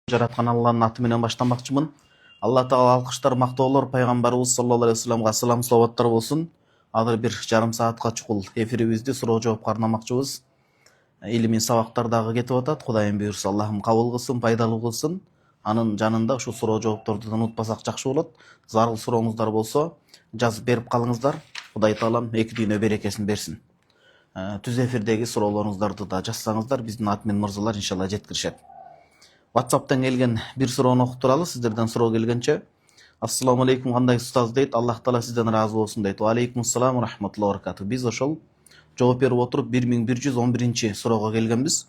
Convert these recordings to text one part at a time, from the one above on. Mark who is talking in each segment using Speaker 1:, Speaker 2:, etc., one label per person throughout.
Speaker 1: жараткан Алланын аты менен баштамакчымын. Алла Таала алкыштар, мактоолор пайгамбарыбыз саллаллаху алейхи вассаламга салам салаваттар болсун. Азыр бир жарым саатка чукул эфирибизди суроо жоопко арнамакчыбыз. Илимий сабактар дагы кетип атат. Кудайым буйрса Аллахым кабыл кылсын, пайдалуу кылсын. Анын жанында ушу суроо жоопторду унутпасак жакшы болот. Зарыл сурооңуздар болсо жазып берип калыңыздар. Кудай Таалам эки дүйнө берекесин берсин. Түз эфирдеги суроолоруңуздарды да жазсаңыздар биздин админ мырзалар иншалла жеткиришет. WhatsApp'tan келген bir суроону окуп туралы. Сиздерден суроо келгенче. Ассаламу алейкум, кандайсыз устаз дейт. Аллах Таала сизден разы болсун дейт. Ва алейкум ассалам ва рахматуллахи ва баракатух. Биз ошол жооп берип отуруп 1111 суроого келгенбиз.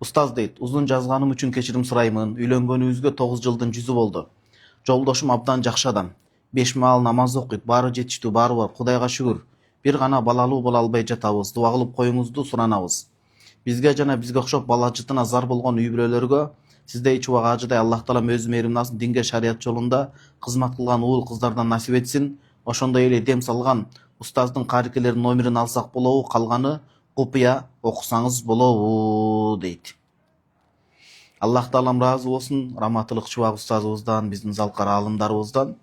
Speaker 1: Устаз дейт, узун жазганым үчүн кечирим сураймын. Үйлөнгөнүбүзгө 9 жылдын жүзү болду. Жолдошум абдан жакшы адам. 5 маал намаз окуйт, баары жетиштүү, баары бар. Кудайга шүгүр. Бир гана балалуу боло албай жатабыз. Дуа кылып коюңузду суранабыз. Бизге жана бизге окшоп бала жытына зар болгон үй бүлөлөргө сиздей чубак ажыдай Аллах Таалам өз мээрим насын динге шарият жолунда кызмат кылган уул кыздардан насип этсин. Ошондой эле дем салган устаздын карикелеринин номерин алсак болобу, калганы купуя окусаңыз болобу дейт. Аллах Таалам разы болсун, раматылык чубак устазыбыздан, биздин залкар аалымдарыбыздан.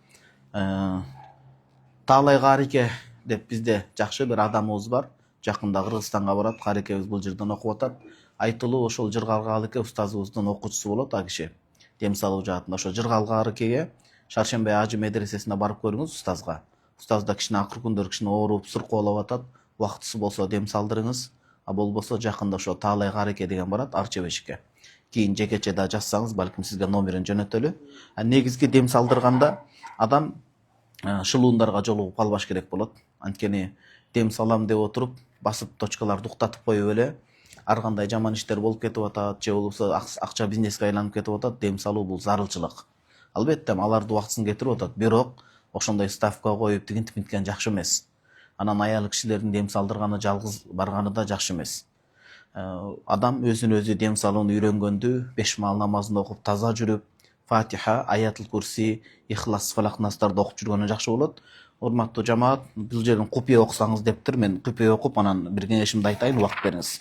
Speaker 1: Таалай Карике деп бизде жакшы бир адамыбыз бар. Жакында Кыргызстанга барат, Карикебиз бул жерден окуп атат. Айтылуу ошол Жыргалгааlıке устазыбыздын окуучусу болот, а киши. Дем салуу жаатында ошо Жыргалгаарыкеге Шаршембай ажы медресесине барып көрүңүз устазга. Устаз да кичине акыр күндөр кичине ооруп, суркоолоп атат. Убактысы болсо дем салдырыңыз. А болбосо жакында ошо Таалай Карике деген барат, Арчебешикке. Кийин жекече да жазсаңыз, балким сизге номерин жөнөтөлү. Негизги дем салдырганда адам шылуундарга жолугуп калбаш керек болот. Анткени дем салам деп отуруп, басып точкаларды уктатып коюп эле ар кандай жаман иштер болуп кетип атат, же болбосо акча бизнеске айланып кетип атат. Дем салуу бул зарылчылык. Албетте аларды убактысын кетирип атат, бирок ошондой ставка коюп тигинтип мынткен жакшы эмес. Анан аялы кишилердин дем салдырганы жалгыз барганы да жакшы эмес. Адам өзүн өзү дем салууну үйрөнгөндү, 5 маал намазын окуп таза жүрүп, Фатиха, Аятул Курси, Ихлас, Фалак, Настарды окуп жүргөнү жакшы болот. Урматтуу жамаат, бул жерден купуя окусаңыз дептир. Мен купуя окуп анан бир кеңешимди айтайын, убакыт бериңиз.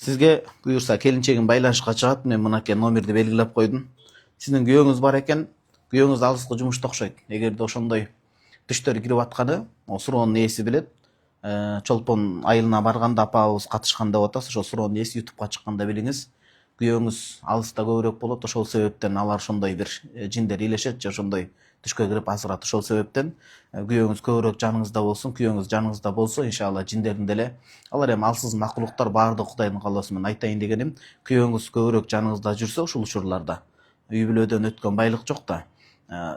Speaker 1: Сизге буюрса келинчегим байланышка чыгат. Мен мынакей номерди белгилеп койдум. Сиздин күйөөңүз бар экен. Күйөөңүз алыскы жумушта окшойт. Эгерде ошондой түштөр кирип атканы, суроонун ээси билет. Чолпон айылына барганда апабыз катышкан деп атасыз. Ошол суроонун ээси YouTubeга чыкканда билиңиз. Күйөөңүз алыста көбүрөөк болот. Ошол себептен алар ошондой бир жиндер илешет, же ошондой түшкө кирип азырат. Ошол себептен күйөөңүз көбүрөөк жаныңызда болсун. Күйөөңүз жаныңызда болсо, иншалла жиндердин деле алар эми алсыз макулуктар баардыгы Кудайдын каалоосу менен айтайын дегеним, күйөөңүз көбүрөөк жаныңызда жүрсө, ушул учурларда үй бүлөдөн өткөн байлык жок да.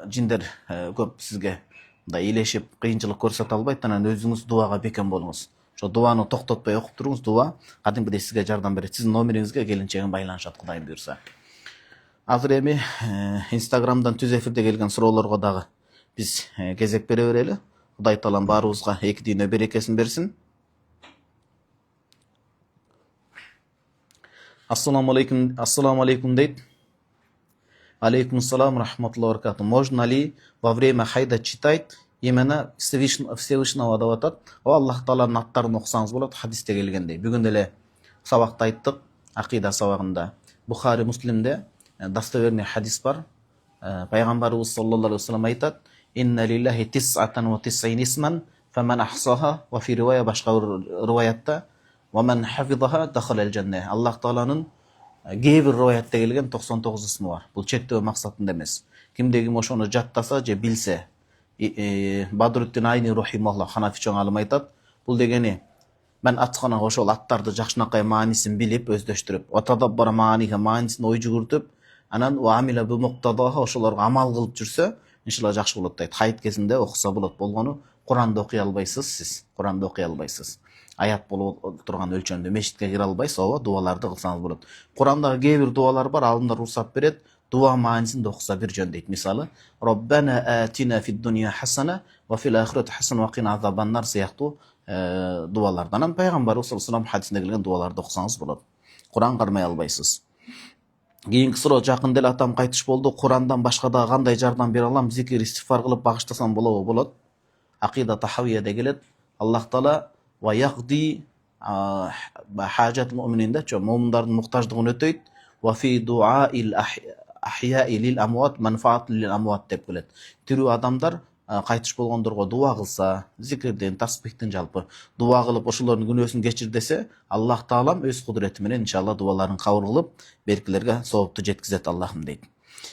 Speaker 1: Жиндер көп сизге мындай илешип, кыйынчылык көрсөтө албайт. Анан өзүңүз дуага бекем болуңуз. Ошо дуаны токтотпой окуп туруңуз. Дуа кадимгидей сизге жардам берет. Сиздин номериңизге келинчегим байланышат, Кудайым буйрса. Азыр эми Instagram'дан түз эфирде келген суроолорго дагы биз кезек бере берели. Кудай Таалам баарыбызга эки дүйнө берекесин берсин. Ассаламу алейкум дейт. Алейкум ассалам рахматуллахи ва баракатух. Можно ли во время хайда читать имена Всевышнего деп атат? Аллах Тааланын аттарын окусаңыз болот, хадисте келгендей. Бүгүн эле сабакта айттык, акыйда сабагында. Бухари, Муслимде достоверный хадис бар. Пайгамбарыбыз саллаллаху алейхи ва саллям айтат: "Инна лиллахи тис'атан ва тис'ин исман, фаман ахсаха", ва фи ривая башка риваятта "Ва ман хафизаха дахалал жанна". Аллах Тааланын кээ бир риваятта келген 99 ысмы бар. Бул чектөө максатында эмес. Кимде ким ошону жаттаса же билсе, Бадруттин Айни рахималлах ханафи чоң алым айтат, бул дегени мен ачкана ошол аттарды жакшынакай маанисин билип, өздөштүрүп, отадаббара маанихи маанисин ой жүгүртүп, анан ва амила бу муктадаха ошолорго амал кылып жүрсө, иншалла жакшы болот дейт. Хайт кезинде окуса болот. Болгону Куранды окуй албайсыз сиз. Куранды окуй албайсыз. аят болуп турган өлчөмдө мешитке кире албайсыз, ооба, дуаларды кылсаңыз болот. Курандагы кээ бир дуалар бар, алымдар уруксат берет, дуа маанисин окуса бир жөн дейт. Мисалы, Роббана атина фид дунья хасана ва фил ахирати хасана ва кина азабаннар сыяктуу дуалардан. Анан пайгамбарыбыз саллаллаху алейхи ва саллям хадисинде келген дуаларды окусаңыз болот. Куран кармай албайсыз. Кийинки суроо, жакын деле атам кайтыш болду. Курандан башка да кандай жардам бере алам? Зикир, истигфар кылып багыштасам болобу? Болот. Акида Тахавияда келет. Аллах Таала ва яхди хажат муъмининде, муъминдардын муктаждыгын өтөйт. Ва фи дуаил ахияи лил амват манфаат лил амват деп келет. Тирүү адамдар кайтыш болгондорго дуа кылса, зикирден, тасбихтен жалпы дуа кылып ошолордун күнөөсүн кечир десе, Аллах Таалам өз кудурети менен иншалла дуаларын кабыл кылып, беркилерге соопту жеткизет Аллахым дейт.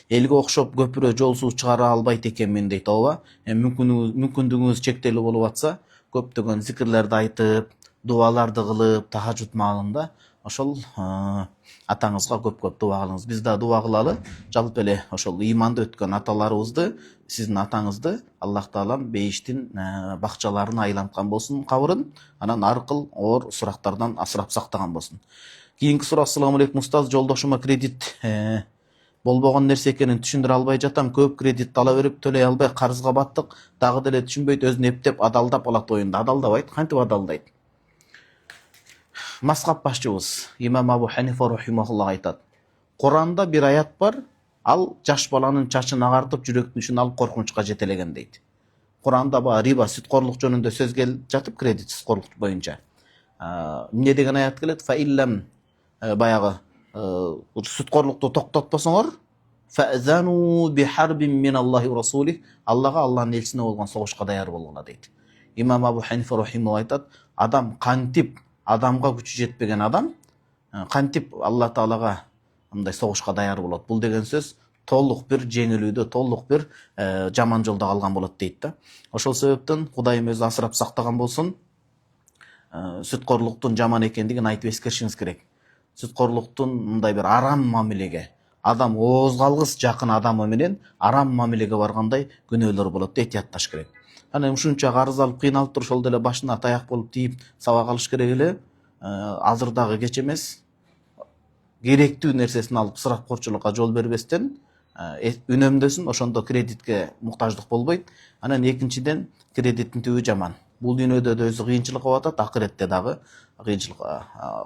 Speaker 1: Элге окшоп көпүрө жолсуз чыгара албайт экенмин дейт, ооба. Мүмкүндүгүңүз чектелүү болуп атса, көптөгөн зикирлерди айтып, дуаларды кылып, тахажжуд маалында ошол атаңызга көп дуа кылыңыз. Биз да дуа кылалы. Жалпы эле ошол ыйманды өткөн аталарыбызды, сиздин атаңызды Аллах Таалам бейиштин бакчаларына айланткан болсун кабырын, анан ар кыл оор сурактардан асырап сактаган болсун. Кийинки суроо: Ассаламу алейкум устаз, жолдошума кредит болбогон нерсе экенин түшүндүрө албай жатам. Көп кредит ала берип төлөй албай карызга баттык. Дагы деле түшүнбөйт, өзүн эптеп адалдап алат оюнда. Адалдабайт, кантип адалдайт? Мазхаб башчыбыз имам Абу Ханифа рахимахуллах айтат. Куранда бир аят бар, ал жаш баланын чачын агартып, жүрөктүн ишин алып коркунучка жетелеген дейт. Куранда риба, сүткорлук жөнүндө сөз келип жатып, кредитсиз корлук боюнча. Эмне деген аят келет? Фа иллам, баягы сүткорлукту токтотпосоңор, фазану бихарбин мин Аллахи ва расулих, Аллага, Аллахтын элчисине болгон согушка даяр болгула дейт. Имам Абу Ханифа рахимахуллах айтат, адам кантип, адамга күчү жетпеген адам кантип Алла Таалага мындай согушка даяр болот? Бул деген сөз толук бир жеңилүүдө, толук бир жаман жолдо калган болот дейт да. Ошол себептен Кудайым өзү асырап сактаган болсун. Сүткорлуктун жаман экендигин айтып эскеришиңиз керек. Сүткорлуктун мындай бир арам мамилеге, адам ооз калгыс жакын адамы менен арам мамилеге баргандай күнөөлөр болот, этиятташ керек. Анан ушунча карыз алып кыйналып туруп, ошол деле башына таяк болуп тийип сабак алыш керек эле. Азыр дагы кеч эмес. Керектүү нерсесин алып ысырапкорчулукка жол бербестен үнөмдөсүн, ошондо кредитке муктаждык болбойт. Анан экинчиден, кредиттин түбү жаман. Бул дүйнөдө да өзү кыйынчылык болуп атат, акыретте дагы кыйынчылык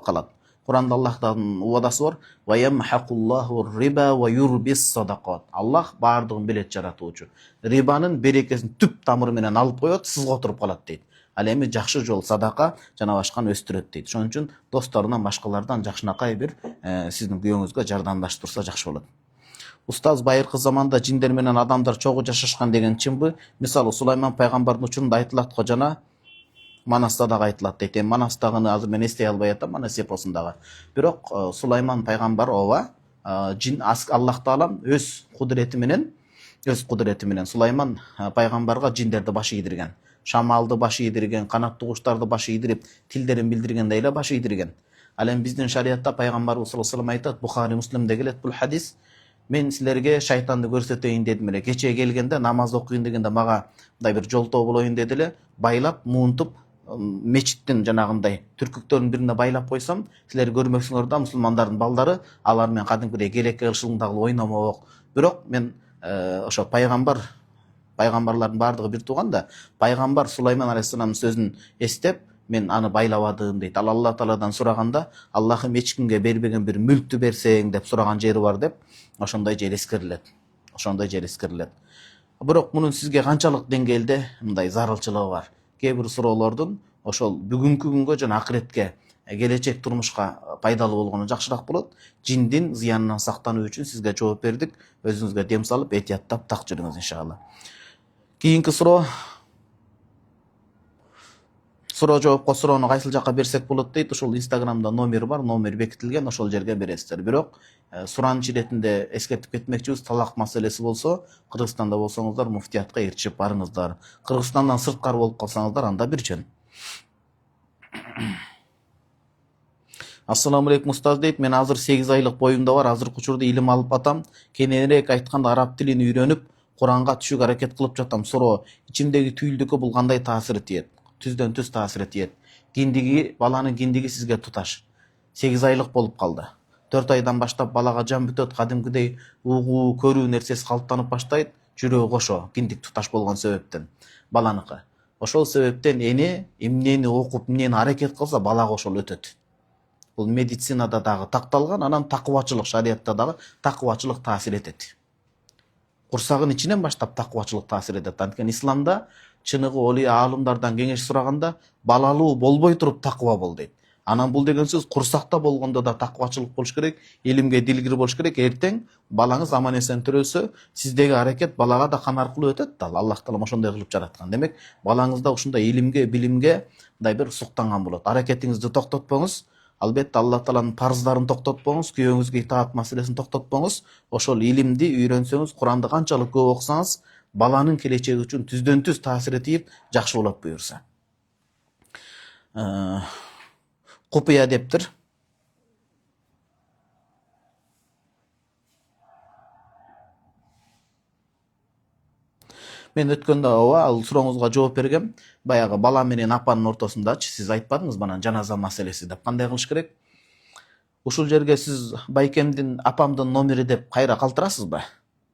Speaker 1: калат. Куранда Аллахтын убадасы бар. Ва ямхакуллаху риба ва юрбис садакат. Аллах бардыгын белет жаратуучу. Рибанын берекесин түп тамыры менен алып коет, сызга отуруп калат дейт. Ал эми жакшы жол садака жана башканы өстүрөт дейт. Ошон үчүн досторунан, башкалардан жакшынакай бир сиздин күйөөңүзгө жардамдаштырса жакшы болот. Устаз, байыркы заманда жиндер менен адамдар чогуу жашашкан деген чынбы? Мисалы, Сулайман пайгамбардын учурунда айтылат го, жана Манаста дагы айтылат дейт. Манастагыны азыр мен эстей албай атам, Манас эпосундагы. Бирок Сулайман пайгамбар ооба, Аллах Таалам өз кудурети менен Сулайман пайгамбарга жиндерди баш ийдирген. Шамалды баш ийдирген, канаттуу куштарды баш ийдирип, тилдерин билдиргендей эле баш ийдирген. Ал эми биздин шариатта пайгамбарыбыз саллаллаху алейхи ва саллям айтат, Бухари, Муслимде келет бул хадис. Мен силерге шайтанды көрсөтөйүн дедим эле. Кече келгенде намаз окуйын дегенде мага мындай бир жолтоо болоюн деди эле. Байлап, муунтуп, мечиттин жанагындай түркүктөрдүн бирине байлап койсом, силер көрмөксүңөр да, мусулмандардын балдары алар менен кадимкидей келекке кылышыңдагы ойномок. Бирок мен ошо пайгамбарлардын бардыгы бир тууган да, пайгамбар Сулайман алейхиссаламдын сөзүн эстеп, мен аны байлабадым дейт. Ал Алла Тааладан сураганда, Аллахым эч кимге бербеген бир мүлктү берсең деп сураган жери бар деп, ошондой жер эскерилет. Бирок мунун сизге канчалык деңгээлде мындай зарылчылыгы бар? Кээ бир суроолордун ошол бүгүнкү күнгө жана акыретке, келечек турмушка пайдалуу болгону жакшыраак болот. Жиндин зыянынан сактануу үчүн сизге жооп бердик. Өзүңүзгө дем салып, этияттап так жүрүңүз иншалла. Кийинки суроо жоопко суроону кайсыл жака берсек болот дейт. Ошол Инстаграмда номер бар, номер бекитилген, ошол жерге бересиздер. Бирок сураныч иретинде эскертип кетмекчибиз, талак маселеси болсо, Кыргызстанда болсоңуздар муфтиятка ээрчип барыңыздар. Кыргызстандан сырткары болуп калсаңыздар, анда бир жөн. Ассаламу алейкум устаз дейт. Мен азыр 8 айлык боюмда бар, азыркы учурда илим алып атам. Кененирээк айтканда араб тилин үйрөнүп, Куранга түшүүгө аракет кылып жатам. Суроо: ичимдеги түйүлдүккө бул кандай таасир тиет? Түздөн түз таасир тиет. Баланын киндиги сизге туташ. 8 айлык болуп калды. 4 айдан баштап балага жан бүтөт, кадимкидей угуу, көрүү нерсеси калыптанып баштайт. Жүрөгү кошо, киндик туташ болгон себептен баланыкы. Ошол себептен эне эмнени окуп, эмнени аракет кылса, балага ошол өтөт. Бул медицинада дагы такталган, анан такыбачылык, шариятта дагы такыбачылык таасир этет. Курсагын ичинен баштап такыбачылык таасир этет. Анткени исламда чыныгы олия аалымдардан кеңеш сураганда балалуу болбой туруп такыба бол дейт. Анан бул деген сөз курсакта болгондо да такыбачылык болуш керек, илимге дилгир болуш керек. Эртең балаңыз аман эсен төрөлсө, сиздеги аракет балага да кан аркылуу өтөт да. Аллах таалам ошондой кылып жараткан. Демек, балаңызда ушундай илимге, билимге мындай бир суктанган болот. Аракетиңизди токтотпоңуз. Албетте Алла Тааланын парыздарын токтотпоңуз, күйөөңүзгө итаат маселесин токтотпоңуз. Ошол илимди үйрөнсөңүз, Куранды канчалык көп окусаңыз, баланын келечеги үчүн түздөн түз таасир этип жакшы болот буюрса. Купуя дептир. Мен өткөндө ал сурооңузга жооп бергем. Баягы бала менен апанын ортосундачы сиз айтпадыңыз бана жаназа маселеси деп. Кандай кылыш керек? Ушул жерге сиз байкемдин, апамдын номери деп кайра калтырасызбы?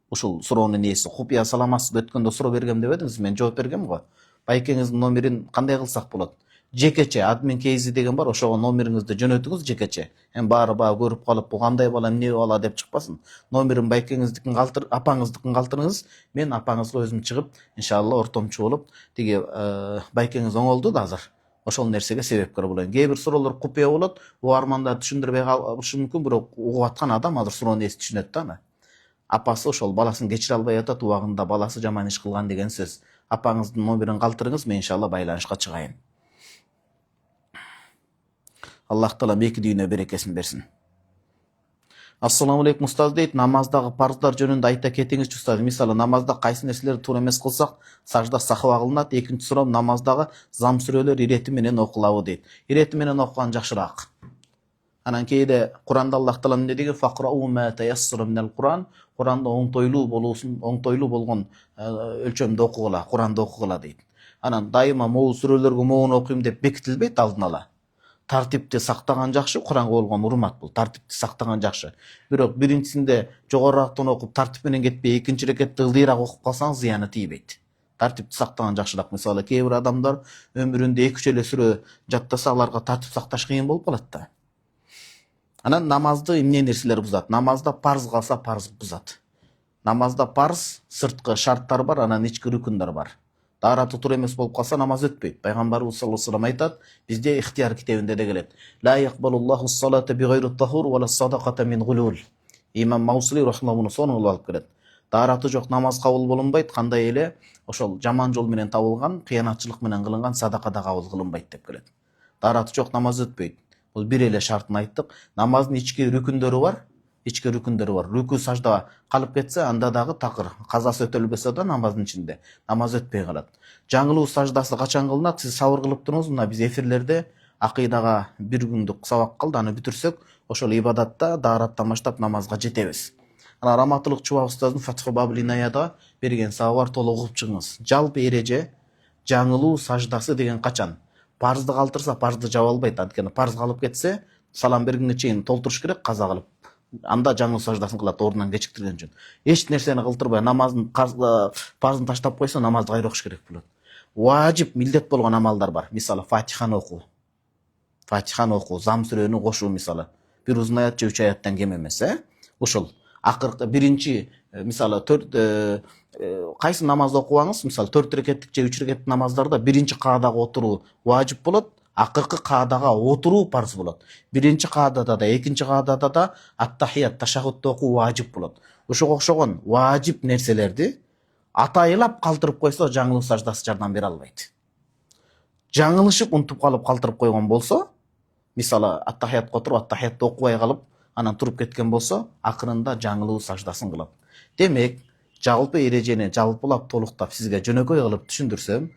Speaker 1: Ушул суроонун ээси. Купуя саламатсызбы, өткөндө суроо бергем дебедиңиз, мен жооп бергем го. Байкеңиздин номерин кандай кылсак болот? Жекече админ кейзи деген бар, ошого номериңизди жөнөтүңүз жекече. Баары көрүп калып, бул кандай бала, эмне бала деп чыкпасын. Номерин байкеңиздикин калтыр, апаңыздыкын калтырыңыз. Мен апаңызга өзүм чыгып, иншалла ортомчу болуп, тиги байкеңиз оңолду да азыр. Ошол нерсеге себепкер болоюн. Кээ бир суроолор купуя болот, угармандар түшүндүрбөй калышы мүмкүн, бирок угуп аткан адам азыр суроонун ээси түшүнөт да аны. Апасы ошол баласын кечире албай атат, убагында баласы жаман иш кылган деген сөз. Апаңыздын номерин калтырыңыз, мен иншалла байланышка чыгайын. Аллах Таалам эки дүйнө берекесин берсин. Ассаламу алейкум устаз дейт. Намаздагы парыздар жөнүндө айта кетиңизчи устаз. Мисалы намазда кайсы нерселерди туура эмес кылсак, сажда сахва кылынат. Экинчи суроом, намаздагы зам сүрөлөр ирети менен окулабы дейт. Ирети менен окуган жакшыраак. Анан кээде Куранда Аллах Таалам эмне деген? Фақрау ма таяссара минал Куран. Куранда оңтойлуу болгон өлчөмдө окугула, Куранды окугула дейт. Анан дайыма могул сүрөлөргө могуну окуйм деп бекитилбейт алдын ала. Тартипти сактаган жакшы, Куранга болгон урмат бул. Тартипти сактаган жакшы. Бирок биринчисинде жогорурактан окуп, тартип менен кетпей, экинчи рекетте ылдыйраак окуп калсаңыз зыяны тийбейт. Тартипти сактаган жакшыраак. Мисалы, кээ бир адамдар өмүрүндө 2-3 эле сүрө жаттаса, аларга тартип сакташ кыйын болуп калат да. Анан намазды эмне нерселер бузат? Намазда парыз калса, парыз бузат. Намазда парыз, сырткы шарттар бар, анан ички рүкүндөр бар. Даараты туура эмес болуп калса, намаз өтпөйт. Пайгамбарыбыз саллаллаху алейхи ва саллям айтат, бизде ихтияр китебинде де келет. Ла яқбалуллаху ссалата бигайри тахур ва ла садаката мин гулул. Имам Маусили рахмаллаху сонун алып келет. Даараты жок намаз кабыл болунбайт, кандай эле ошол жаман жол менен табылган, кыянатчылык менен кылынган садака да кабыл кылынбайт деп келет. Даараты жок намаз өтпөйт. Бул бир эле шартын айттык. Намаздын ички рүкүндөрү бар. Рүкү сажда калып кетсе, анда дагы такыр. Казасы өтөлбөсө да намаздын ичинде намаз өтпөй калат. Жаңылуу саждасы качан кылынат? Сиз сабыр кылып туруңуз. Мына биз эфирлерде акыйдага бир күндүк сабак калды, аны бүтүрсөк, ошол ибадатта даараттан баштап намазга жетебиз. Ана Раматылык Чубак устаздын Фатху Бабул Инаяда берген сабагы бар, толук угуп чыгыңыз. Жалпы эреже жаңылуу саждасы деген качан? Парызды калтырса, парызды жаба албайт. Анткени парыз калып кетсе, салам бергенге чейин толтуруш керек, каза кылып. Анда жаңылуу саждасын кылат, ордунан кечиктирген үчүн. Эч нерсени кылтырбай намаздын парызын таштап койсо, намазды кайра окуш керек болот. Важип, милдет болгон амалдар бар. Мисалы, Фатиханы окуу. Зам сүрөнү кошуу, мисалы. Бир узун аят же 3 аяттан кем эмес, Ушул акыркы биринчи, мисалы, кайсы намазды окубаңыз, мисалы 4 рекеттик же 3 рекеттик намаздарда биринчи каадага отуруу важип болот. Акыркы каадага отуруу парыз болот. Биринчи каадада да, экинчи каадада да ат-тахият, ташаххудду окуу важип болот. Ошого окшогон важип нерселерди атайылап калтырып койсо, жаңылуу саждасы жардам бере албайт. Жаңылышып унутуп калып калтырып койгон болсо, мисалы ат-тахиятка отуруп, ат-тахиятты окубай калып, анан туруп кеткен болсо, акырында жаңылуу саждасын кылат. Демек, жалпы эрежени жалпылап толуктап сизге жөнөкөй кылып түшүндүрсөм,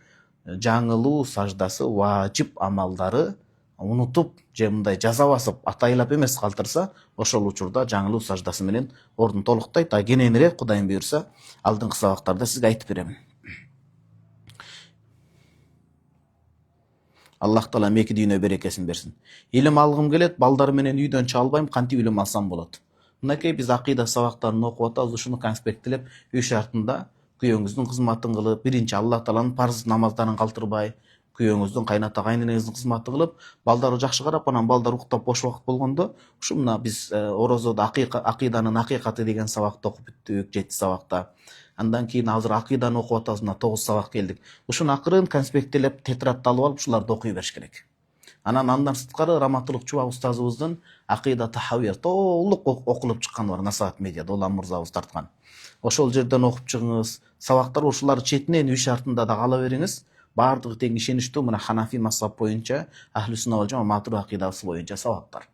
Speaker 1: жаңылуу саждасы важип амалдары унутуп же мындай жаза басып атайылап эмес калтырса, ошол учурда жаңылуу саждасы менен ордун толуктайт. Кененирээк Кудайым буйрса, алдыңкы сабактарда сизге айтып беремин. Аллах таала эки дүйнө берекесин берсин. Илим алгым келет, балдар менен үйдөн чыга албайм, кантип илим алсам болот? Мынакей биз акыйда сабактарын окуп атабыз, ушуну конспекттелеп, үй шартында күйөөңүздүн кызматын кылып, биринчи Аллах тааланын парыз намаздарын калтырбай, күйөөңүздүн кайната кайненеңиздин кызматын кылып, балдарды жакшы карап, анан балдар уктап бош убакыт болгондо, ушу мына биз орозодо акыйданын акыйкаты деген сабакты окуп бүттүк, 7 сабакта. Андан кийин азыр акыйданы окуп атабыз, мына 9 сабак келдик. Ушуну акырын конспекттелеп, тетрадты алып алып, ушуларды окуй бериш керек. Андан сырткары Раматылык Чубак устазыбыздын Акыйда Тахавир толук окулуп чыкканы бар Насаат медиада, Улам мырзабыз тарткан. Ошол жерден окуп чыгыңыз. Сабактар ушулар четинен үй шартында да кала бериңиз. Бардыгы тең ишеничтүү мына Ханафи мазхаб боюнча, Ахлу сунна вал жама матур акыйдасы боюнча сабактар.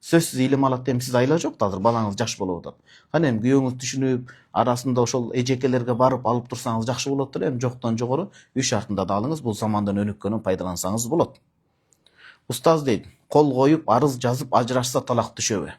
Speaker 1: Сөзсүз илим алат эми сиз айла жок да, азыр балаңыз жаш болуп атат. Кана эми күйөөңүз түшүнүп, арасында ошол эжекелерге барып алып турсаңыз жакшы болот эле, эми жоктон жогору үй шартында да алыңыз, бул замандан өнүккөнүн пайдалансаңыз болот. Устаз дейт, кол коюп, арыз жазып ажырашса талак түшөбү?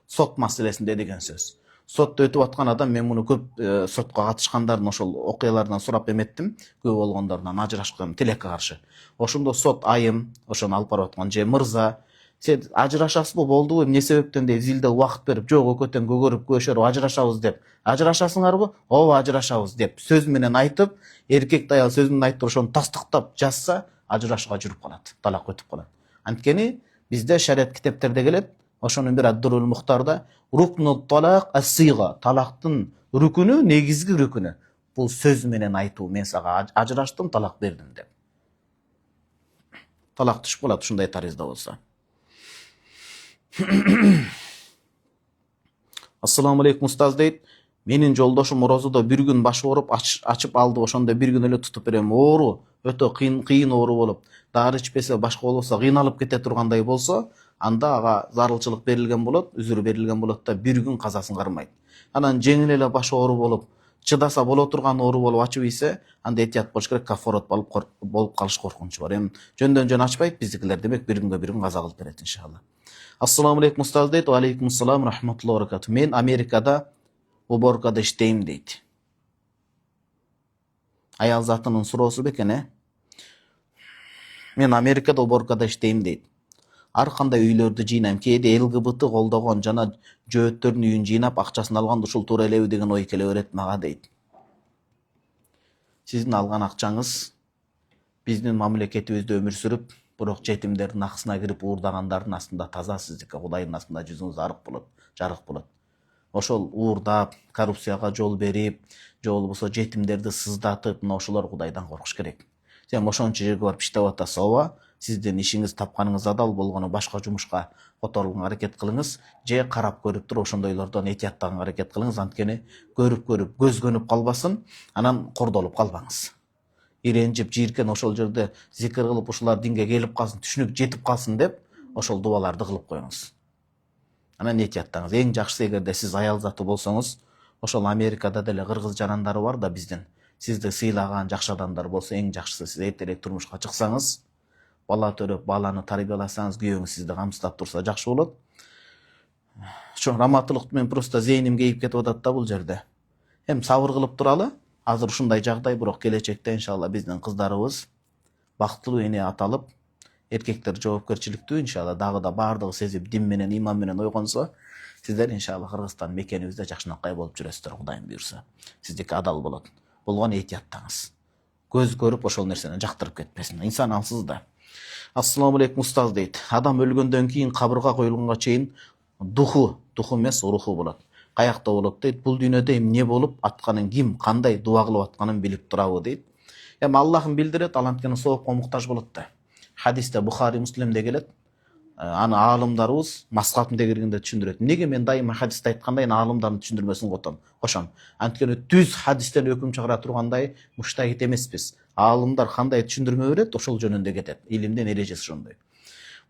Speaker 1: Сот маселесинде деген сөз. Сотто өтүп аткан адам, мен муну көп сотко катышкандардын ошол окуяларынан сурап эметтим, көп болгондорунан ажырашкан тилекке каршы. Ошондо сот айым, ошону алып барып аткан же мырза, сен ажырашасызбы, болдубу, эмне себептен деп зилдеп убакыт берип, жок экөө тең көгөрүп көшөрүп ажырашабыз деп. Ажырашасыңарбы? Ооба, ажырашабыз деп сөз менен айтып, эркек аял сөз менен айтып ошону тастыктап жазса, ажырашууга жүрүп калат, талак өтүп калат. Анткени бизде шарият китептерде келет, ошонун бир Аддурул Мухтарда рукну талак ас-сыйга, талактын рүкүнү, негизги рүкүнү бул сөз менен айтуу. Мен сага ажыраштым, талак бердим деп. Талак түшүп калат ушундай таризда болсо. Ассаламу алейкум устаз дейт. Менин жолдошум орозодо бир күн башы ооруп ачып алды, ошондо бир күн эле тутуп берем. Оору өтө кыйын оору болуп, дары ичпесе, башка болбосо кыйналып кете тургандай болсо, анда ага зарылчылык берилген болот, үзүр берилген болот да бир күн казасын кармайт. Анан жеңил эле башы оору болуп, чыдаса боло турган оору болуп ачып ийсе, анда этият болуш керек, кафорот болуп калыш коркунучу бар. Эми жөндөн жөн ачпайт биздикилер, демек бир күнгө бир күн каза кылып берет иншалла. Ассаламу алейкум устаз дейт. Ва алейкум ассалам рахматуллахи ва баракату. Мен Америкада уборкада иштейм дейт. Аял затынын суроосу бекен, Мен Америкада уборкада иштейм дейт. Ар кандай үйлөрдү жыйнайм. Кээде ЛГБТ колдогон жана жөөттөрдүн үйүн жыйнап акчасын алганда ушул туура элеби деген ой келе берет мага дейт. Сиздин алган акчаңыз биздин мамлекетибизде өмүр сүрүп, бирок жетимдердин акысына кирип уурдагандардын астында таза, сиздики Кудайдын астында жүзүңүз жарык болот. Ошол уурдап, коррупцияга жол берип, же болбосо жетимдерди сыздатып, мына ошолор Кудайдан коркуш керек. Сен ошончо жерге барып иштеп атасыз, ооба, сиздин ишиңиз тапканыңыз адал болгону башка жумушка которууга аракет кылыңыз, же карап көрүп туруп ошондойлордон этияттаганга аракет кылыңыз, анткени көрүп көз көнүп калбасын, анан кордолуп калбаңыз. Иренжип, жийиркен ошол жерде зикир кылып, ушулар динге келип калсын, түшүнүк жетип калсын деп, ошол дубаларды кылып коюңуз. Анан этияттаңыз. Эң жакшысы, эгерде сиз аял заты болсоңуз, ошол Америкада деле кыргыз жарандары бар да биздин, сизди сыйлаган жакшы адамдар болсо, эң жакшысы сиз эртерээк турмушка чыксаңыз, бала төрөп, баланы тарбияласаңыз, күйөөңүз сизди камсыздап турса жакшы болот. Ошо Раматылык мен просто зейним кейип кетип атат да бул жерде. Эми сабыр кылып туралы, азыр ушундай жагдай, бирок келечекте иншалла биздин кыздарыбыз бактылуу эне аталып, эркектер жоопкерчиликтүү иншалла, дагы да баардыгы сезип, дин менен, иман менен ойгонсо, сиздер иншалла Кыргызстан мекенибизде жакшынакай болуп жүрөсүздөр, Кудайым буйрса. Сиздики адал болот. Болгону этияттаңыз. Көз көрүп ошол нерсени жактырып кетпесин. Инсан алсыз да. Ассаламу алейкум устаз дейт. Адам өлгөндөн кийин кабырга коюлганга чейин духу эмес, руху болот. Каякта болот дейт. Бул дүйнөдө эмне болуп атканын, ким кандай дуа кылып атканын билип турабы дейт. Эми Аллахым билдирет, ал анткени соопко муктаж болот да. Хадисте Бухари, Муслимде келет. Аны аалымдарыбыз маскатында киргенде түшүндүрөт. Неге мен дайыма хадисте айткандай аалымдардын түшүндүрмөсүн кошом? Анткени түз хадистен өкүм чыгара тургандай муштагит эмеспиз. Аалымдар кандай түшүндүрмө берет, ошол жөнүндө кетет. Илимдин эрежеси ошондой.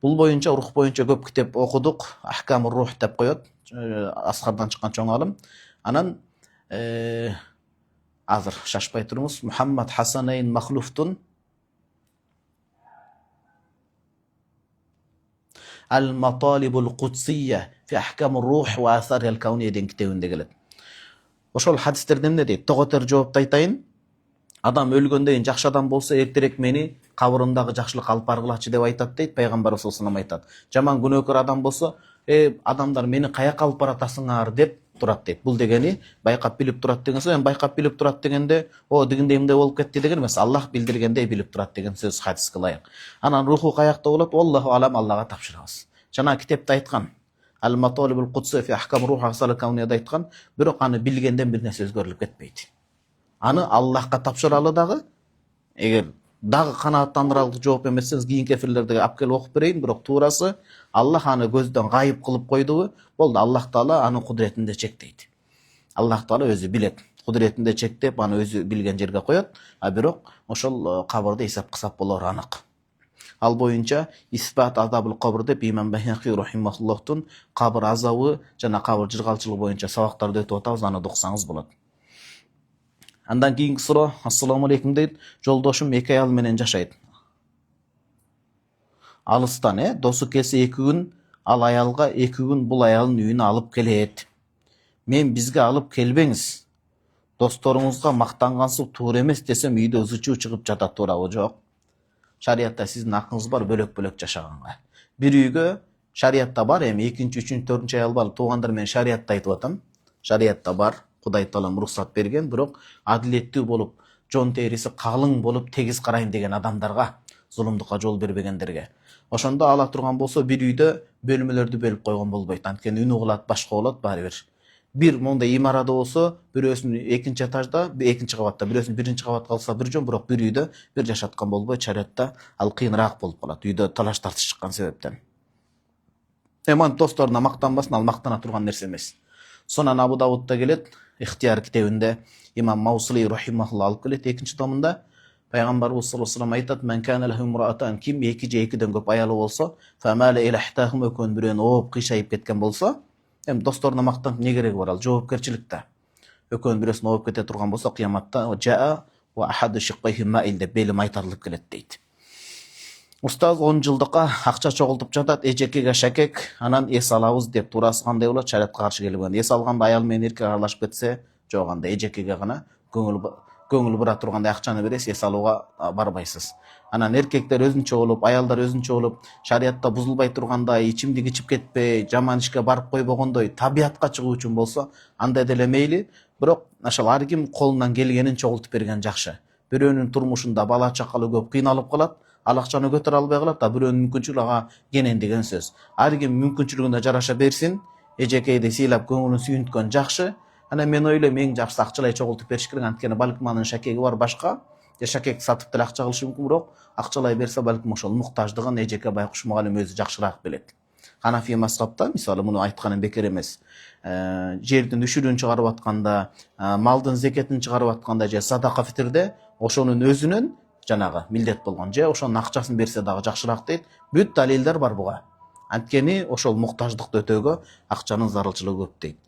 Speaker 1: Бул боюнча, рух боюнча көп китеп окудук. Ахкамур рух деп коет. Аскардан чыккан чоң алым. Анан азыр шашпай туруңуз. Мухаммад Хасанейн Махлуфтун Ал-Маталибул Кудсия фи Ахкамур рух ва Асарил Кауния деген китебинде келет. Ошол хадистерде эмне дейт? Тоготер жоопты айтайын. Адам өлгөндөн жакшы адам болсо эртерээк мени кабырымдагы жакшылык алып баргылачы деп айтат дейт пайгамбар саллаллаху алейхи айтат. Жаман күнөөкөр адам болсо, адамдар мени каяка алып баратасыңар деп турат дейт. Бул дегени байкап билип турат деген сөз. Байкап билип турат дегенде, дегенде эмне болуп кетти деген эмес. Аллах билдиргендей билип турат деген сөз хадиске ылайык. Анан руху каякта болот? Аллаху алам, Аллага тапшырабыз. Жана китепте айткан Ал-Маталибул Кудси фи ахкам рух асал каунияда айткан, бирок аны билгенден бир нерсе өзгөрүлүп кетпейт. Аны Аллахка тапшыралы дагы, эгер дагы канааттандырарлык жооп эмесеңиз, кийин кефирлерди алып келип окуп берейин, бирок туурасы Аллах аны көздөн гайып кылып койдубу, болду. Аллах Таала анын кудуретинде чектейт. Аллах Таала өзү билет. Кудуретинде чектеп, аны өзү билген жерге коет, а бирок ошол кабырда эсеп кысап болор анык. Ал боюнча Исбат азабул кабр деп имам Байхақи рахимахуллахтун кабыр азабы жана кабыр жыргалчылыгы боюнча сабактарды өтүп атабыз, аны уксаңыз болот. Андан кийинки суроо: Ассаламу алейкум дейт. Жолдошум 2 аял менен жашайт. Алыстан, досу келсе 2 күн, ал аялга 2 күн бул аялын үйүнө алып келет. Мен бизге алып келбеңиз, досторуңузга мактангансыз туура эмес десем, үйдө ызычуу чыгып жатат, туурабы? Жок. Шариятта сиздин акыңыз бар бөлөк-бөлөк жашаганга. Бир үйгө шариятта бар, эми 2, 3, 4 аял бар. Туугандар мен шариятта айтып атам. Шариятта бар. Кудай Таалам уруксат берген, бирок адилеттүү болуп, жон териси калың болуп, тегиз карайм деген адамдарга, зулумдукка жол бербегендерге. Ошондо ала турган болсо, бир үйдө бөлмөлөрдү бөлүп койгон болбойт. Анткени үн угулат, башка болот баары бир. Бир мондай имарада болсо, бирөөсүн 2-нчи этажда, 2-нчи кабатта, бирөөсүн 1-нчи кабатка калса бир жон, бирок бир үйдө бир жашаткан болбойт. Шариятта ал кыйыныраак болуп калат, үйдө талаш тартыш чыккан себептен. Эман досторуна мактанбасын, ал мактана турган нерсе эмес. Сонан Абу Давудда келет, Ихтияр китебинде имам Маусили рахимахулла алып келет 2-нчи томунда. Пайгамбарыбыз саллаллаху алейхи айтат: "Мен кана лаху имраатан", ким 2 же 2ден көп аялы болсо, фамала илахтахум өкөн бирөөнү ооп кыйшайып кеткен болсо, эми досторуна мактанып не кереги бар? Ал жоопкерчиликте. Өкөн бирөөсүн ооп кете турган болсо, кыяматта жаа ва ахаду шиққайхи маил деп бели майтарылып келет дейт. Устаз 10 жылдыкка акча чогултуп жатат, эжекеге шакек, анан эс алабыз деп туурасы кандай болот? Шариатка каршы келбеген. Эс алганда аял менен эркек аралашып кетсе, жок, анда эжекеге гана көңүл бура тургандай акчаны бересиз, эс алууга барбайсыз. Анан эркектер өзүнчө болуп, аялдар өзүнчө болуп, шариатта бузулбай тургандай, ичимдик ичип кетпей, жаман ишке барып койбогондой табиатка чыгуу үчүн болсо, андай деле мейли, бирок ошол ар ким колунан келгенин чогултуп берген жакшы. Бирөөнүн турмушунда бала чакалы көп кыйналып калат, ал акчаны көтөрө албай калат, бирөөнүн мүмкүнчүлүгү ага кенен деген сөз. Ар ким мүмкүнчүлүгүнө жараша берсин, эжекейди сыйлап көңүлүн сүйүнткөн жакшы. Анан мен ойлойм эң жакшысы акчалай чогултуп бериш керек, анткени балким анын шакеги бар башка, же шакек сатып деле акча кылышы мүмкүн, бирок акчалай берсе балким ошол муктаждыгын эжеке байкуш мугалим өзү жакшыраак билет. Ханафи мазхабта мисалы муну айтканым бекер эмес. Жердин үшүрүн чыгарып атканда, малдын зекетин чыгарып атканда же садака фитрде ошонун өзүнөн жанагы милдет болгон же ошонун акчасын берсе дагы жакшыраак дейт. Бүт далилдер бар буга. Анткени ошол муктаждыкты өтөөгө акчанын зарылчылыгы көп дейт.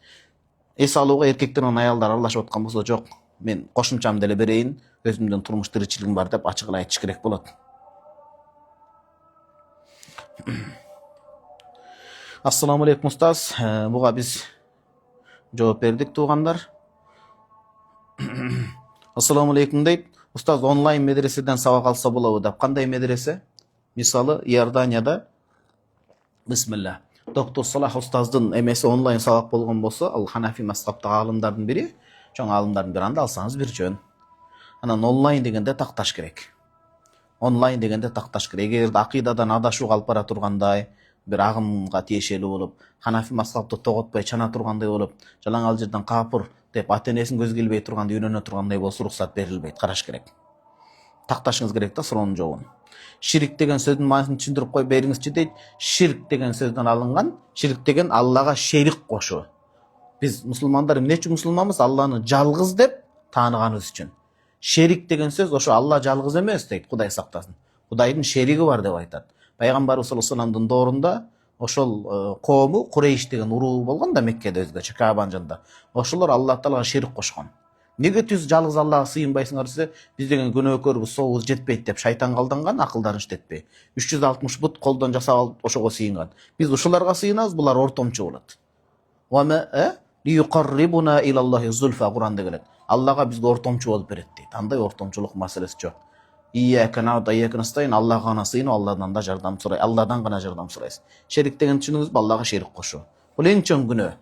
Speaker 1: Эс алууга эркектер менен аялдар аралашып аткан болсо, жок, мен кошумчамды деле берейин, өзүмдүн турмуш тиричилигим бар деп ачык эле айтыш керек болот. Ассаламу алейкум устаз. Буга биз жооп бердик, туугандар. Ассаламу алейкум дейт. Устаз, онлайн медреседен сабак алса болобу деп. Кандай медресе? Мисалы Иорданияда бисмилла, доктор Салах устаздын эмеси онлайн сабак болгон болсо, ал Ханафи мазхабтагы аалымдардын бири, чоң аалымдардын бири, анда алсаңыз бир жөн. Анан онлайн дегенде такташ керек. Онлайн дегенде такташ керек. Эгер акыйдадан адашууга алып бара тургандай, бир агымга тиешелүү болуп, Ханафи мазхабты тоготпой чана тургандай болуп, жалаң ал жерден капыр деп ата-энесин көзгө илбей тургандай үйрөнө тургандай болсо, уруксат берилбейт, караш керек. Такташыңыз керек да суроонун жообун. Ширик деген сөздүн маанисын түшүндүрүп кой бериңизчи дейт. Ширк деген сөздөн алынган. Ширк деген Аллага шерик кошуу. Биз мусулмандар эмне үчүн мусулманбыз? Алланы жалгыз деп тааныганыбыз үчүн. Шерик деген сөз ошо Алла жалгыз эмес дейт, Кудай сактасын. Кудайдын шериги бар деп айтат. Пайгамбарыбыз саллаллаху алейхи вассаламдын доорунда ошол коому Курейш деген уруу болгон да Меккеде, өзгөчө Каабанын жанында. Ошолор Алла Таалага шерик кошкон. Неге түз жалгыз Аллага сыйынбайсыңар десе, биз деген күнөөкөрбүз, сообуз жетпейт деп шайтанга алданган, акылдарын иштетпей. 360 бут колдон жасап алып ошого сыйынган. Биз ушуларга сыйынабыз, булар ортомчу болот. Liyuqarribuna ilallohi zulfa Qur'анда келет. Аллаға бізге ортомчу болып береді дейді. Андай ортомчулық мәселесі жоқ. Iyяка набуду iyяка настаин, Аллаға ғана сыйыну, Алладан да жардам сұрай, Алладан ғана жардам сұрайсыз. Шерик деген түсініңіз бе? Аллаға шерик қошу. Бұл ең чоң күнә.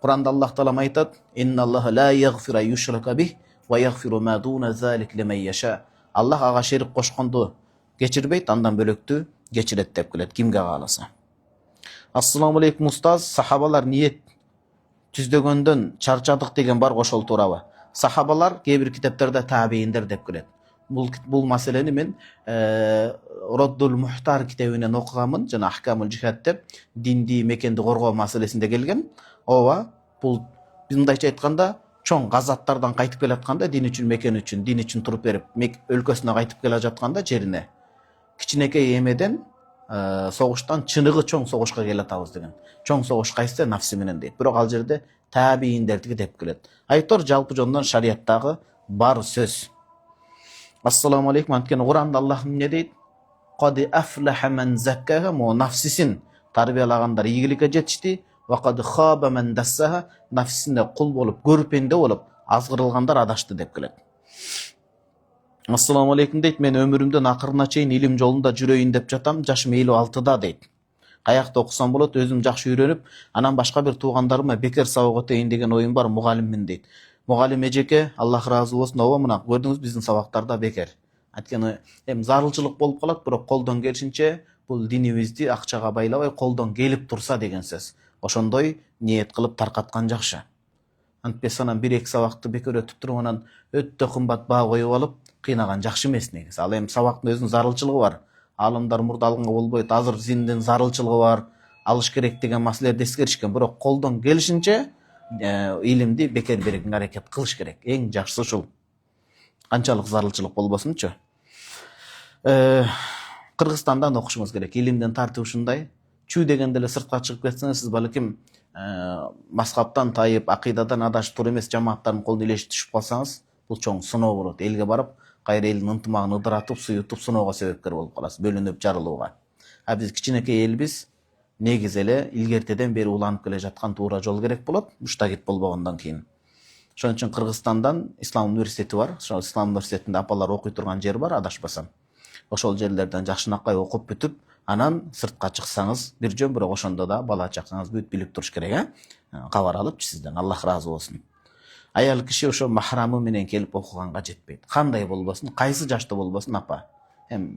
Speaker 1: Құранда Аллах Таала айтады: "Инналлаха ла яғфиру юшрака бих ва яғфиру ма дуна залик лиман яша." Аллах аға шерик қошқанды кечирбейт, андан бөлөктү кечирет деп келет, кимге кааласа. Ассаламу алейкум устаз, сахабалар ниет түздөгөндөн чарчадык деген бар, ошол туурабы? Сахабалар кээ бир китептерде табииндер деп келет. Бул маселени мен Роддул Мухтар китебинен окуганмын, жана Ахкамул Жихад деп динди мекенди коргоо маселесинде келген. Ооба, бул мындайча айтканда чоң газаттардан кайтып келе атканда, дин үчүн туруп берип, өлкөсүнө кайтып келе жатканда жерине кичинекей эмеден согуштан чыныгы чоң согушка келе атабыз деген. Чоң согуш кайсы? Нафси менен дейт. Бирок ал жерде табииндердики деп келет. Айтор жалпы жондон шарияттагы бар сөз. Ассаламу алейкум. Анткени Куранда Аллах эмне дейт? Qad aflaha man zakkaha, мо нафсисин тарбиялагандар ийгиликке жетишти. Ва qad khaba man dassaha, нафсисине кул болуп, көрпенде болуп, азгырылгандар адашты деп келет. Ассаламу алейкум дейт. Мен өмүрүмдүн акырына чейин илим жолунда жүрөйүн деп жатам. Жашым 56да дейт. Каякта окусам болот, өзүм жакшы үйрөнүп, анан башка бир туугандарыма бекер сабак өтөйүн деген оюм бар, мугалиммин дейт. Мугалим эжеке, Аллах разы болсун. Ооба, мына көрдүңүз биздин сабактарда бекер. Анткени зарылчылык болуп калат, бирок колдон келишинче бул динибизди акчага байлабай колдон келип турса деген сөз. Ошондой ниет кылып таркаткан жакшы. Антпес анан 1-2 сабакты бекер өтүп туруп анан өтө кымбат баа коюп алып кыйнаган жакшы эмес негизи. Ал эми сабактын өзүнүн зарылчылыгы бар. Алымдар мурда алганга болбойт. Азыр зиндин зарылчылыгы бар. Алыш керек деген маселелерди эскеришкен. Бирок колдон келишинче илимди бекер берүүгө аракет кылыш керек. Эң жакшысы ушул. Канчалык зарылчылык болбосунчу. Кыргызстандан окушуңуз керек. Илимдин тартиби ушундай. Чүй дегенде эле сыртка чыгып кетсеңиз, сиз балким мазхабтан тайып, акыйдадан адашып, туура эмес жамааттардын колуна илешип түшүп калсаңыз, бул чоң сыноо болот. Элге барып, кайра элдин ынтымагын ыдыратып, суютуп, сыноого себепкер болуп каласыз, бөлүнүп жарылууга. А биз кичинекей элбиз, негизи эле илгертеден бери уланып келе жаткан туура жол керек болот, муштагит болбогондон кийин. Ошон үчүн Кыргызстандан Ислам университети бар. Ошол Ислам университетинде апалар окуй турган жер бар, адашпасам. Ошол жерлерден жакшынакай окуп бүтүп, анан сыртка чыксаңыз бир жөн, бирок ошондо да бала чакаңыз бүт билип туруш керек, кабар алып сизден. Аллах разы болсун. Аял киши ошо махрамы менен келип окуганга жетпейт. Кандай болбосун, кайсы жашта болбосун, апа.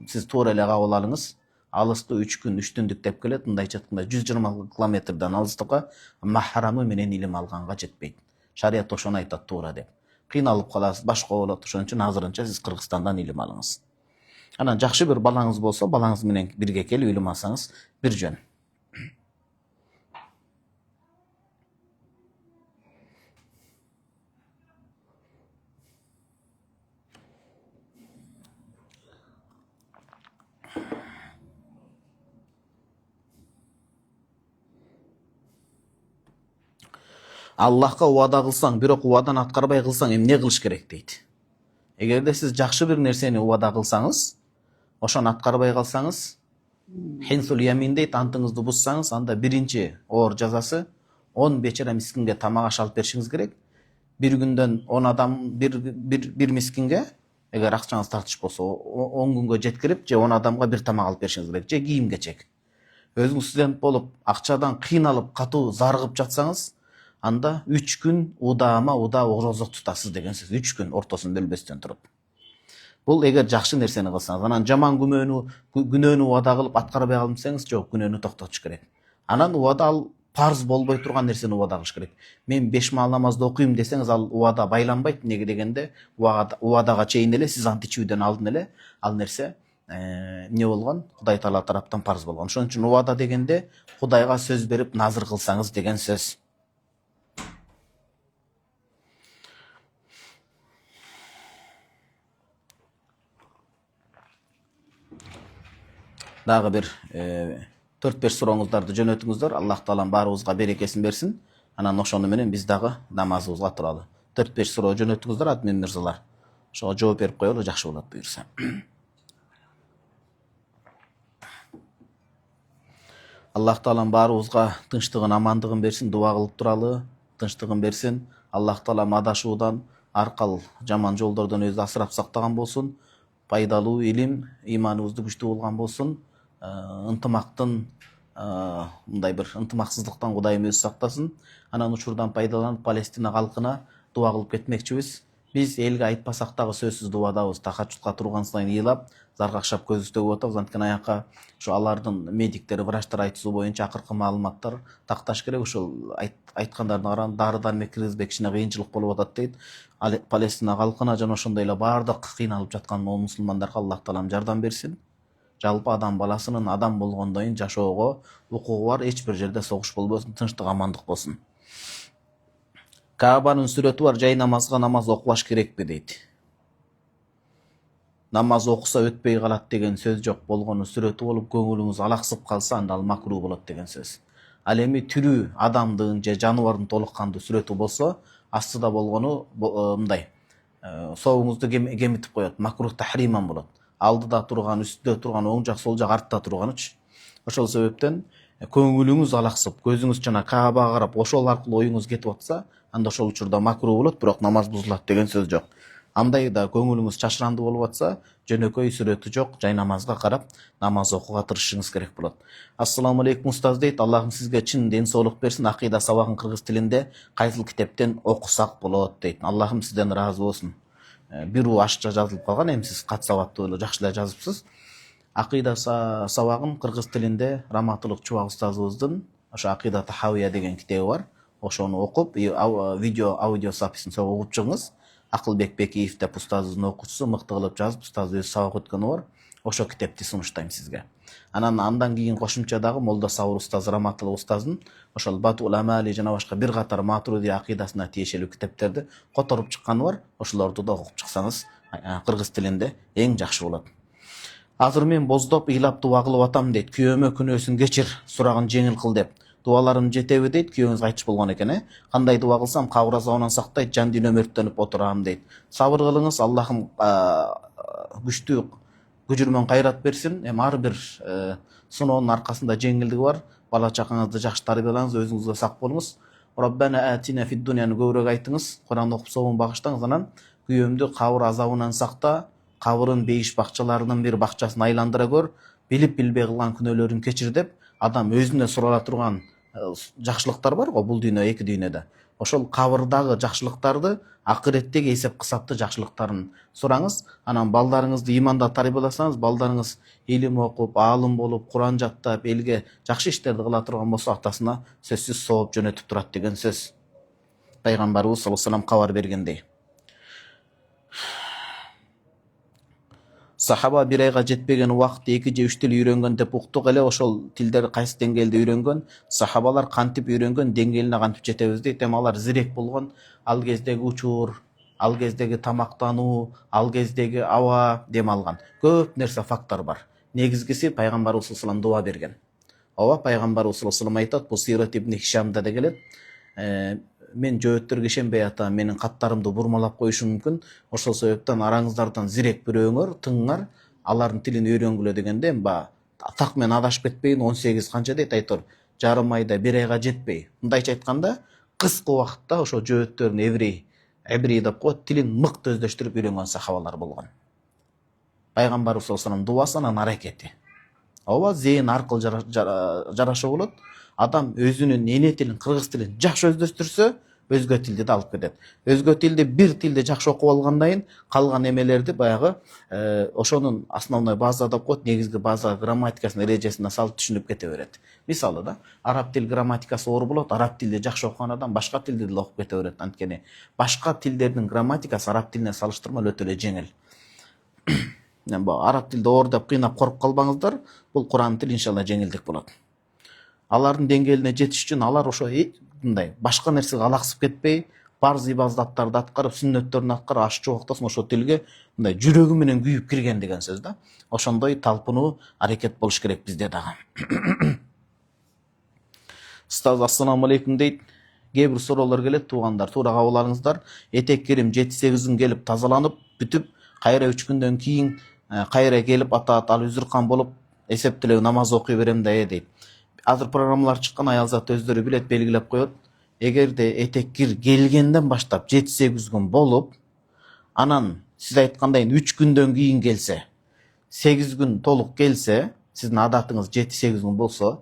Speaker 1: Сиз туура эле кабыл алыңыз. Алысты 3 күн 3 түндүк деп келет. Мындайча айтканда 120 километрден алыстыкка махрамы менен илим алганга жетпейт. Шарият ошону айтат туура деп. Кыйналып каласыз, башка болот. Ошон үчүн азырынча сиз Кыргызстандан илим алыңыз. Анан жакшы бир балаңыз болсо, балаңыз менен бирге келип илим алсаңыз бир жөн. Аллахка убада кылсаң, бирок убаданы аткарбай кылсаң, эмне кылыш керек дейт. Эгерде сиз жакшы бир нерсени убада кылсаңыз, ошону аткарбай калсаңыз, хинсул ямин дейт, антыңызды буссаңыз, анда биринчи оор жазасы 10 бечара мискинге тамак аш алып беришиңиз керек. Бир күндөн 10 адам бир мискинге, эгер акчаңыз тартыш болсо, 10 күнгө жеткирип, же 10 адамга бир тамак алып беришиңиз керек, же кийим кечек. Өзүңүз студент болуп, акчадан кыйналып, катуу зарыгып жатсаңыз, анда 3 күн удама орозо тутасыз деген сөз. 3 күн ортосунда өлбөстөн туруп. Бул эгер жакшы нерсени кылсаңыз, анан жаман күнөөнү убада кылып аткарбай калсаңыз, жок, күнөөнү токтотуш керек. Анан убада ал парз болбой турган нерсени убада кылыш керек. Мен 5 маал намазды окуйм десеңиз, ал убада байланбайт. Неге дегенде, убадага чейин эле сиз ант ичүүдөн алдын эле ал нерсе эмне болгон? Кудай Таала тараптан парз болгон. Ошон үчүн убада дегенде Кудайга сөз берип назыр кылсаңыз деген сөз. Дагы бир 4-5 сурооңуздарды жөнөтүңүздөр. Аллах Таалам баарыбызга берекесин берсин. Анан ошону менен биз дагы намазыбызга туралы. 4-5 суроо жөнөтүңүздөр, админ мырзалар. Ошого жооп берип коелу, жакшы болот буюрса. Аллах Таалам баарыбызга тынчтыгын, амандыгын берсин, дуа кылып туралы. тынчтыгын берсин. Аллах Таала адашуудан, аркал жаман жолдордон өзү асырап сактаган болсун. Пайдалуу илим, иманыбызды күчтүү болгон болсун. Ынтымактын мындай бир ынтымаксыздыктан Кудайым өзү сактасын. Анан учурдан пайдаланып Палестина калкына дуа кылып кетмекчибиз. Биз элге айтпасак дагы сөзсүз дуадабыз. Тахачутка турган сайын ыйлап, заргакшап көз төгүп атабыз. Анткени аяка ошо алардын медиктери, врачтар айтуусу боюнча акыркы маалыматтар такташ керек. Ошол айткандардын карап дары-дармек киргизбек кичине кыйынчылык болуп атат дейт. Палестина калкына жана ошондой эле баардык кыйналып жаткан мусулмандарга Аллах Таалам жардам берсин. Жалпы адам баласынын адам болгондойн жашоого укугу бар. Эч бир жерде согуш болбосун, тынчтык, амандык болсун. Каабанын сүрөтү бар жай намазга намаз окубаш керекпи дейт. Намаз окуса өтпөй калат деген сөз жок. Болгону сүрөтү болуп көңүлүңүз алаксып калса анда ал макруу болот деген сөз. Ал эми тирүү адамдын же жаныбардын толук кандуу сүрөтү болсо, астыда болгону мындай соогуңузду кемитип коет. Макрух тахриман болот. Алдыда турган, үстүдө турган, оң жак, сол жак, артта турганычы. Ошол себептен көңүлүңүз алаксып, көзүңүз жана Каабага карап, ошол аркылуу оюңуз кетип атса, анда ошол учурда макруу болот, бирок намаз бузулат деген сөз жок. Андай да көңүлүңүз чашырандуу болуп атса, жөнөкөй сүрөтү жок жай намазга карап намаз окууга тырышышыңыз керек болот. Ассаламу алейкум устаз дейт. Аллахым сизге чын ден соолук берсин. Акыйда сабагын кыргыз тилинде кайсыл китептен окусак болот дейт. Аллахым сизден ыраазы болсун. Бир ашча жазылып калган, эми сиз кат сабаттуу эле жакшы эле жазыпсыз. Акыйда сабагын кыргыз тилинде Раматылык Чубак устазыбыздын ошо Акыйда Тахавия деген китеби бар. Ошону окуп, видео аудио записин угуп чыгыңыз. Акылбек Бекиев деп устазыбыздын окуучусу мыкты кылып жазып, устаз өзү сабак өткөнү бар. Ошо китепти сунуштайм сизге. Андан кийин кошумча дагы Молда Сабыр устаз, Раматылык устаздын ошол Батул Амали жана башка бир катар Матуриди акыйдасына тиешелүү китептерди которуп чыкканы бар. Ошолорду да окуп чыксаңыз кыргыз тилинде эң жакшы болот. Азыр мен боздоп ыйлап дуа кылып атам дейт. Күйөөмө күнөөсүн кечир, сурагын жеңил кыл деп. Дуаларым жетеби дейт. Күйөөңүз айтчы болгон экен, Кандай дуа кылсам кабыр азабынан сактайт, жан дүйнөм өрттөнүп отурам дейт. Сабыр кылыңыз, Аллахым күчтүү күжүрмөн кайрат берсин. Эми ар бир сыноонун аркасында жеңилдиги бар. Бала чакаңызды жакшы тарбиялаңыз, өзүңүзгө сак болуңуз. Раббана атина фид дуньяны көбүрөөк айтыңыз. Куран окуп соомун багыштаңыз. Анан күйөөмдү кабыр азабынан сакта, кабырын бейиш бакчаларынын бир бакчасын айландыра көр, билип билбей кылган күнөөлөрүн кечир деп адам өзүнө сурала турган жакшылыктар бар го бул дүйнө, эки дүйнөдө. Ошол кабырдагы жакшылыктарды, акыреттеги эсеп кысапты жакшылыктарын сураңыз. Анан балдарыңызды иманда тарбияласаңыз, балдарыңыз илим окуп, аалым болуп, Куран жаттап, элге жакшы иштерди кыла турган болсо, атасына сөзсүз сооп жөнөтүп турат деген сөз. Пайгамбарыбыз саллаллаху алейхи вассалам кабар бергендей. Сахаба бир айга жетпеген убакытта 2 же 3 тил үйрөнгөн деп уктук эле. Ошол тилдер кайсы деңгээлде үйрөнгөн, сахабалар кантип үйрөнгөн, деңгээлине кантип жетебиз дейт. Эми алар зирек болгон, ал кездеги учур, ал кездеги тамактануу, ал кездеги аба дем алган. Көп нерсе фактор бар. Негизгиси пайгамбарыбыз саллаллаху алейхи вассалам дуа берген. Ооба, пайгамбарыбыз саллаллаху алейхи вассалам айтат, бул Сират ибн Хишамда да келет. Мен жөөттөргө ишенбей атам, менин каттарымды бурмалап коюшум мүмкүн. Ошол себептен араңыздардан зирек бирөөңөр, тыңыңар алардын тилин үйрөнгүлө дегенде, так мен адашып кетпейин, 18 канча дейт, айтор, жарым айда, бир айга жетпей. Мындайча айтканда, кыска убакытта ошо жөөттөрүн эбрей деп коет, тилин мыкты өздөштүрүп үйрөнгөн сахабалар болгон. Пайгамбарыбыз саллаллаху алейхи вассалам дуасы, анан аракети. Ооба, зейин аркылуу жараша болот. Адам өзүнүн эне тилин, кыргыз тилин жакшы өздөштүрсө, өзгө тилди да алып кетет. Өзгө тилди, бир тилди жакшы окуп алгандан кийин калган эмелерди баягы ошонун основной база деп коет, негизги база грамматикасын, эрежесине салып түшүнүп кете берет. Мисалы да, араб тил грамматикасы оор болот, араб тилди жакшы окуган адам башка тилди да окуп кете берет. Анткени башка тилдердин грамматикасы араб тилине салыштырмалуу өтө эле жеңил. Араб тилди оор деп кыйнап коруп калбаңыздар, бул Куран тил иншалла жеңилдик болот. Алардын деңгээлине жетиш үчүн алар ошо мындай башка нерсеге алаксып кетпей, парз ибадаттарды аткарып, сүннөттөрүн аткарып, ашчу убактасын ошо тилге мындай жүрөгү менен күйүп кирген деген сөз да. Ошондой талпынуу, аракет болуш керек бизде дагы. Устаз, ассаламу алейкум дейт. Кээ бир суроолор келет, туугандар, туура кабыл алыңыздар. Этек кирим 7-8 күн келип тазаланып, бүтүп, кайра 3 күндөн кийин кайра келип атат, ал үзүркан болуп, эсептелеп намаз окуй берем да дейт. Азыр программалар чыккан, аялзат өздөрү билет, белгилеп коет. эгерде этеккир келгенден баштап 7-8 күн болуп, анан сиз айткандай 3 күндөн кийин келсе, 8 күн толук келсе, сиздин адатыңыз 7-8 күн болсо,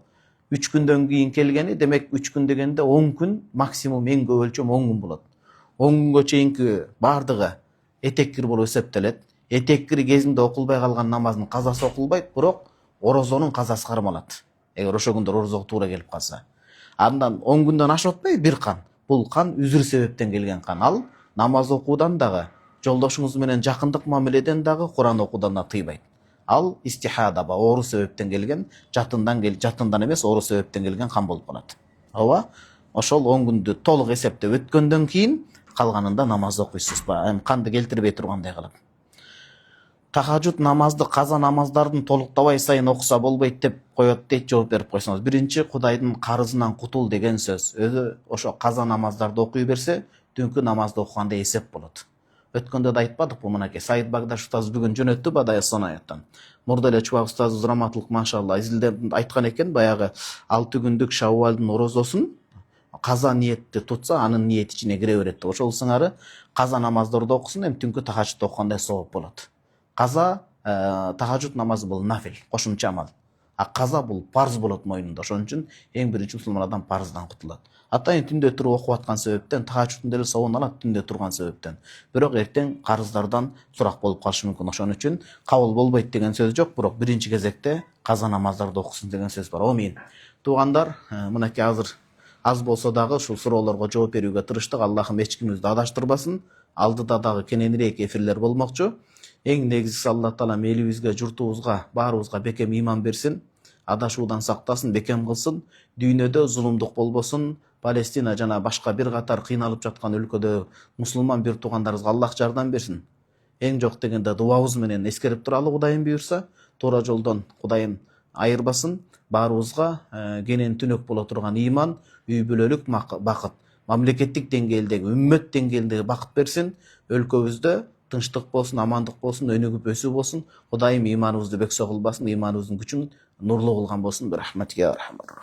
Speaker 1: 3 күндөн кийин келгени, демек 3 күн дегенде 10 күн, максимум эң көп өлчөм 10 күн болот. 10 күнгө чейинки бардыгы этеккир болуп эсептелет. Этеккир кезинде окулбай калган намаздын казасы окулбайт, бирок орозонун казасы кармалат. Эгер ошо күндө орозого туура келип калса. Андан 10 күндөн ашып атпайбы бир кан. Бул кан үзүр себептен келген кан. Ал намаз окуудан дагы, жолдошуңуз менен жакындык мамиледен дагы, Куран окуудан да тыйбайт. Ал истихада, оору себептен келген, жатындан эмес, оору себептен келген кан болуп калат. Ооба, ошол 10 күндү толук эсептеп өткөндөн кийин калганында намаз окуйсуз. Канды келтирбей тургандай кылып. Тахажжуд намазды каза намаздардын толуктабай сайын окуса болбойт деп коет дейт, жооп берип койсоңуз. Биринчи, Кудайдын карызынан кутул деген сөз. Өзү ошо каза намаздарды окуй берсе, түнкү намазды окугандай эсеп болот. Өткөндө да айтпадыкпы, мынакей Саид Багдаш устаз бүгүн жөнөттү Бадай Сонаяттан. Мурда эле чубак устазыбыз Раматылык машалла изилдеп айткан экен, баягы 6 күндүк Шаввалдын орозосун каза ниетти тутса, анын ниет ичине кире берет деп. Ошол сыңары каза намаздарды окусун, эми түнкү тахажжуд окугандай сооп болот. Каза тахажжуд намазы бул нафил, кошумча амал. А каза бул парз болот мойнунда. Ошон үчүн эң биринчи мусулман адам парздан кутулат. Атайын түндө туруп окуп аткан себептен, тахажжудун деле соон алат түндө турган себептен. Бирок эртең карыздардан сурак болуп калышы мүмкүн. Ошон үчүн кабыл болбойт деген сөз жок, бирок биринчи кезекте каза намаздарды окусун деген сөз бар. Амин. Туугандар, мынакей азыр аз болсо дагы ушул суроолорго жооп берүүгө тырыштык. Аллахым эч кимибизди адаштырбасын. Алдыда дагы кененирээк эфирлер болмокчу. Эң негизгиси Алла Таала элибизге, журтубузга, баарыбызга бекем иман берсин, адашуудан сактасын, бекем кылсын, дүйнөдө зулумдук болбосун, Палестина жана башка бир катар кыйналып жаткан өлкөдө мусулман бир туугандарыбызга Аллах жардам берсин. Эң жок дегенде дуабыз менен эскерип туралы, Кудайым буйрса, туура жолдон Кудайым айырбасын, баарыбызга кенен түнөк боло турган иман, үй бүлөлүк бакыт, мамлекеттик деңгээлдеги, үммөт деңгээлиндеги бакыт берсин, өлкөбүздө тынчтык болсун, амандык болсун, өнүгүп өсүү болсун. Кудайым иманыбызды бөксө кылбасын, иманыбыздын күчүн нурлуу кылган болсун. Рахматке архамар.